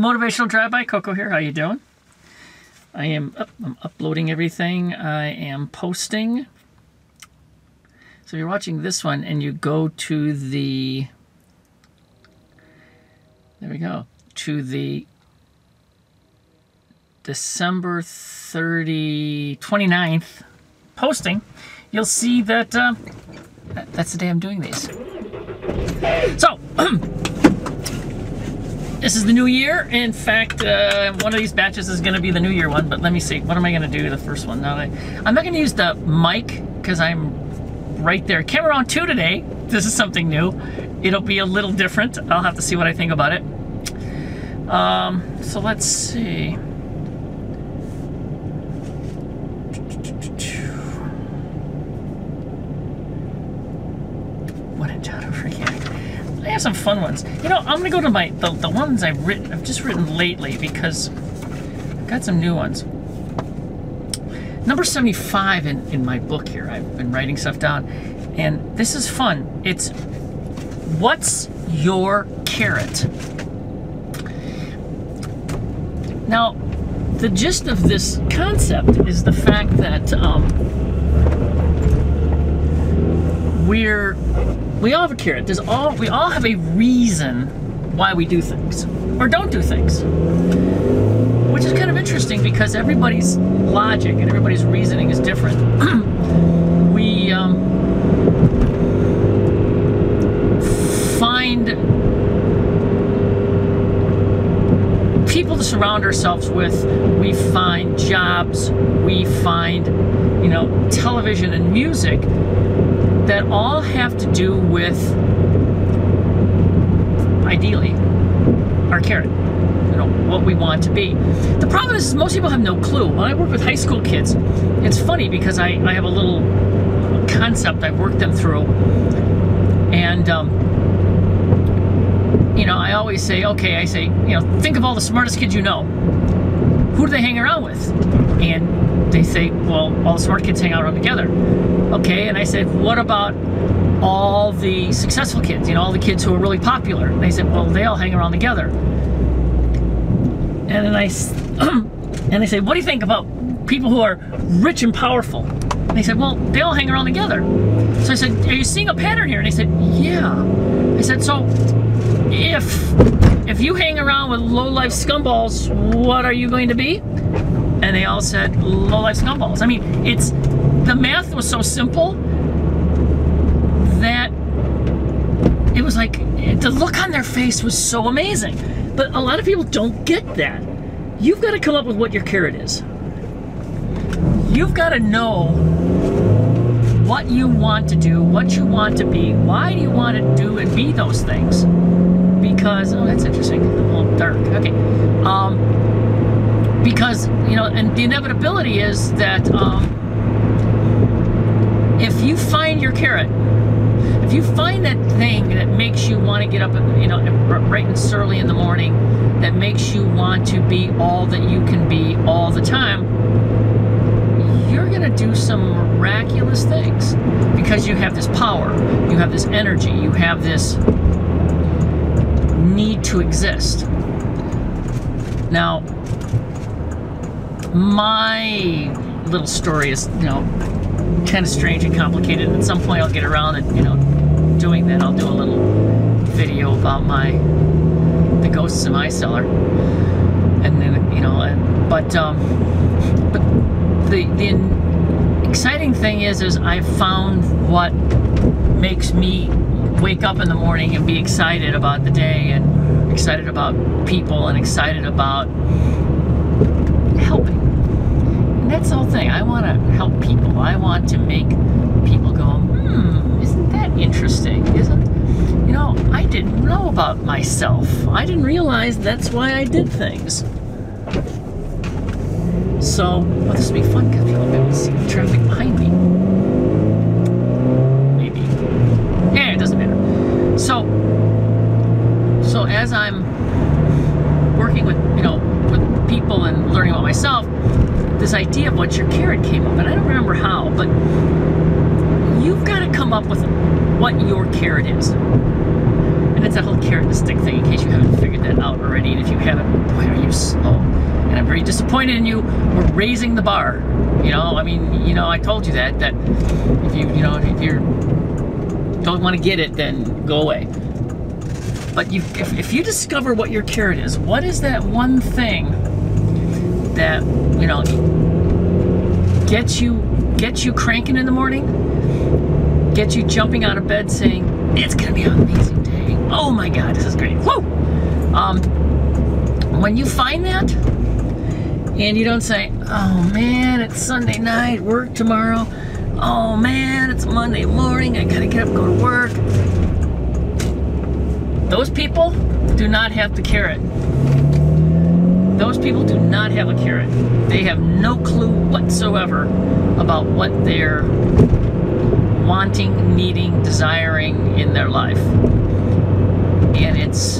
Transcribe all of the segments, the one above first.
Motivational Drive-By, Coco here. How you doing? I'm uploading everything. I am posting. So you're watching this one and you go to the, there we go, to the December 29th posting, you'll see that that's the day I'm doing these. So, this is the new year. In fact, one of these batches is going to be the new year one, but let me see. What am I going to do the first one? Now I'm not going to use the mic because I'm right there. Camera on 2 today. This is something new. It'll be a little different. I'll have to see what I think about it. So let's see. What a ton of freaking. I have some fun ones. You know, I'm gonna go to the ones I've just written lately because I've got some new ones. Number 75 in my book here. I've been writing stuff down, and this is fun. It's what's your carrot? Now, the gist of this concept is the fact that we all have a carrot. We all have a reason why we do things or don't do things, which is kind of interesting because everybody's logic and everybody's reasoning is different. We find people to surround ourselves with. We find jobs. We find, you know, television and music that all have to do with, ideally, our carrot, you know, what we want to be. The problem is most people have no clue. When I work with high school kids, it's funny because I have a little concept I work them through, and you know, I always say, okay, I say, you know, think of all the smartest kids you know. Who do they hang around with? And they say, well, all the smart kids hang out together. Okay, and I said, what about all the successful kids? You know, all the kids who are really popular. And they said, well, they all hang around together. And then I said, what do you think about people who are rich and powerful? And they said, well, they all hang around together. So I said, are you seeing a pattern here? And they said, yeah. I said, so if you hang around with low-life scumballs, what are you going to be? And they all said, low-life scumballs. I mean, the math was so simple that it was like, the look on their face was so amazing. But a lot of people don't get that. You've got to come up with what your carrot is. You've got to know what you want to do, what you want to be, why do you want to do and be those things. Because, oh, that's interesting, a little dark, okay. Because, you know, and the inevitability is that if you find your carrot, if you find that thing that makes you want to get up, you know, bright and early in the morning, that makes you want to be all that you can be all the time, you're going to do some miraculous things because you have this power, you have this energy, you have this need to exist. Now, my little story is, you know, kind of strange and complicated. At some point I'll get around and, you know, doing that. I'll do a little video about the ghosts in my cellar. And then, you know, but the exciting thing is I found what makes me wake up in the morning and be excited about the day and excited about people and excited about helping. And that's the whole thing. I want to help people. I want to make people go, isn't that interesting? You know, I didn't know about myself. I didn't realize that's why I did things. So, well, this will be fun because people will be able to see the traffic behind me. Maybe. Yeah, it doesn't matter. So as I'm working with, you know, with people and learning about myself, this idea of what your carrot came up, and I don't remember how, but you've got to come up with what your carrot is. And That's that whole carrot and stick thing, in case you haven't figured that out already. And if you haven't, boy, are you slow. And I'm very disappointed in you. We're raising the bar. You know, I mean, you know, I told you that if you don't want to get it, then go away. But if you discover what your carrot is, what is that one thing that, you know, gets you cranking in the morning, gets you jumping out of bed saying, it's gonna be an amazing day. Oh my God, this is great. Whoa! When you find that, and you don't say, oh man, it's Sunday night, work tomorrow. Oh man, it's Monday morning, I gotta get up, go to work. Those people do not have the carrot. Those people do not have a carrot. They have no clue whatsoever about what they're wanting, needing, desiring in their life. And it's,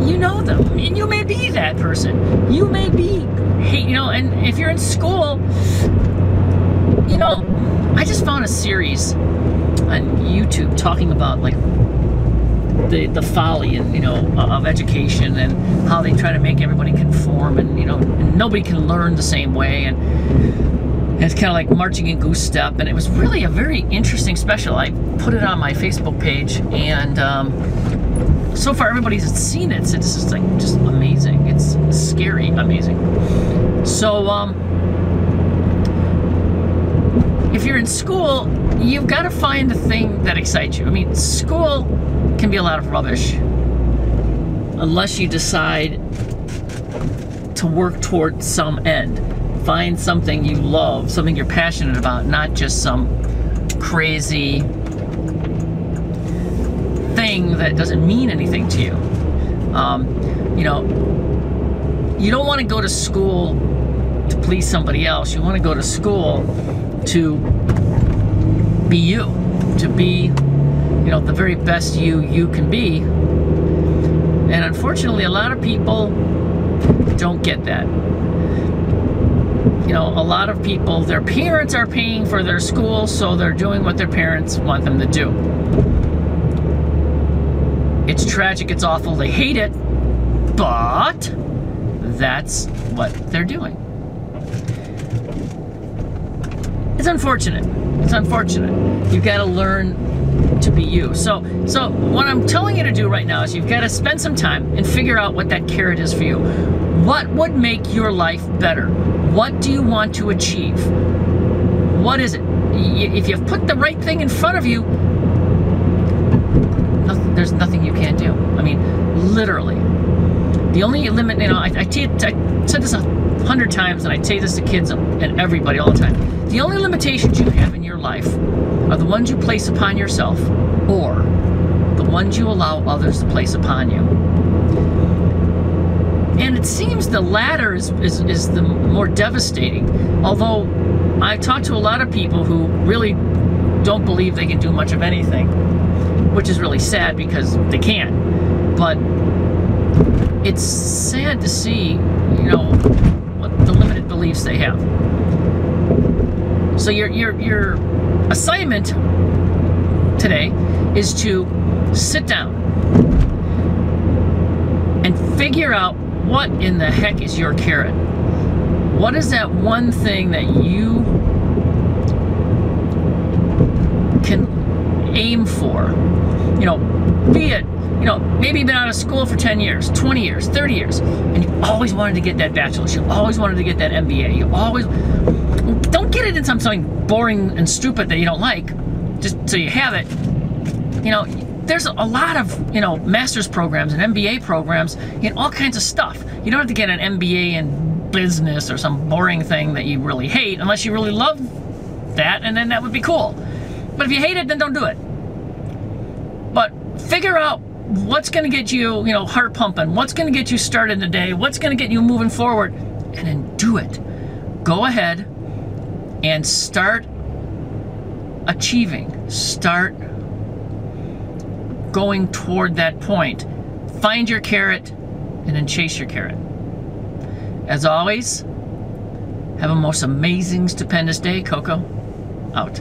you know them, and you may be that person. You may be, hey, you know, and if you're in school, you know, I just found a series on YouTube talking about like the folly and, you know, of education and how they try to make everybody conform, and, you know, and nobody can learn the same way, and it's kind of like marching in goose step. And it was really a very interesting special. I put it on my Facebook page, and so far everybody's seen it, so it's just like just amazing. It's scary amazing. So if you're in school, you've got to find the thing that excites you. I mean, school can be a lot of rubbish unless you decide to work toward some end. Find something you love, something you're passionate about, not just some crazy thing that doesn't mean anything to you. You know, you don't want to go to school to please somebody else. You want to go to school to be you, to be, you know, the very best you can be. And unfortunately, a lot of people don't get that. You know, a lot of people, their parents are paying for their school, so they're doing what their parents want them to do. It's tragic, it's awful, they hate it, but that's what they're doing. It's unfortunate. It's unfortunate. You've got to learn to be you. So what I'm telling you to do right now is you've got to spend some time and figure out what that carrot is for you. What would make your life better? What do you want to achieve? What is it? If you've put the right thing in front of you, there's nothing you can't do. I mean, literally. The only limit, you know, I said this 100 times, and I say this to kids and everybody all the time. The only limitations you have in your life are the ones you place upon yourself, or the ones you allow others to place upon you. And it seems the latter is the more devastating. Although I've talked to a lot of people who really don't believe they can do much of anything, which is really sad because they can't. But it's sad to see, you know, what the limited beliefs they have. So your assignment today is to sit down and figure out what in the heck is your carrot. What is that one thing that you can aim for? You know, be it, you know, maybe you've been out of school for 10 years, 20 years, 30 years, and you always wanted to get that bachelor's, you always wanted to get that MBA, you always, don't get it in something boring and stupid that you don't like, just so you have it. You know, there's a lot of, you know, master's programs and MBA programs in all kinds of stuff. You don't have to get an MBA in business or some boring thing that you really hate, unless you really love that, and then that would be cool. But if you hate it, then don't do it. But figure out what's going to get you, you know, heart pumping, what's going to get you started in the day, what's going to get you moving forward, and then do it. Go ahead and start achieving. Start going toward that point. Find your carrot and then chase your carrot. As always, have a most amazing, stupendous day. Coco, out.